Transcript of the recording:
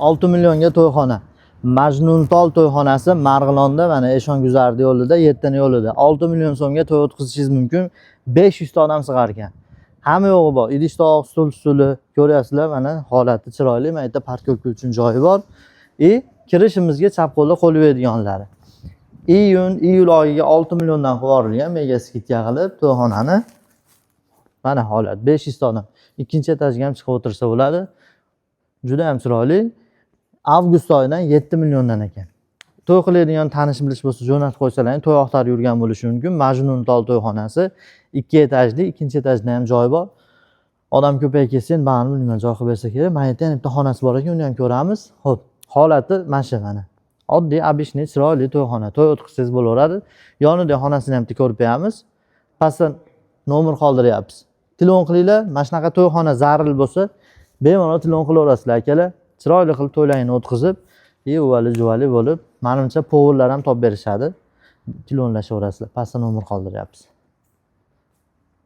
6 millionga to'yxona. Majnuntol to'yxonasi Marg'ilonda, mana Eshonguzardi yo'lida, Yettin yo'lida. 6 million so'mga to'y o'tkazishingiz mumkin. 500 ta odam sig'ar ekan. Hamma yo'g'i bor. Idish-tovoq, stuli ko'ryapsizlar, mana holati chiroyli. Mana yerda parkovka uchun joyi bor. Kirishimizga chap qo'lda qo'l beradiganlari. Iyul oyiga 6 milliondan qo'yilgan mega skidga qilib to'yxonani. Mana holat 500 ta odam. Ikkinchi etajga ham chiqib o'tirsa bo'ladi. Juda ham chiroyli. Avgust oyidan 7 milliondan ekan. To'y qiladigan tanish bilish bo'lsa jo'natib qo'ysalaring, to'y oqtar yurgan bo'lishi mumkin. Majnuntol to'yxonasi 2 etajli, ikkinchi etajda ham joy bor. Odam ko'payib ketsa, ba'ni bilmayman, joy qilib bersa kerak. Mana yerda ham bitta xonasi bor ekan, uni ham ko'ramiz. Xo'p, holati mana shu mana. Oddiy, obishniy, chiroyli to'yxona. To'y o'tkazsangiz bo'laveradi. Yonida xonasini ham ko'rib beramiz. Pastdan nomer qoldiryapmiz. Telefon qilinglar. Mana shunaqa to'yxona zarur bo'lsa, bemalol telefon qilaverasizlar akalar. Chiroyli qilib to'ylarini o'tkazib, uvali juvali bo'lib, menimcha povurlar ham top berishadi. Telefonlashaverasizlar. Pastda nomer qoldiryapmiz.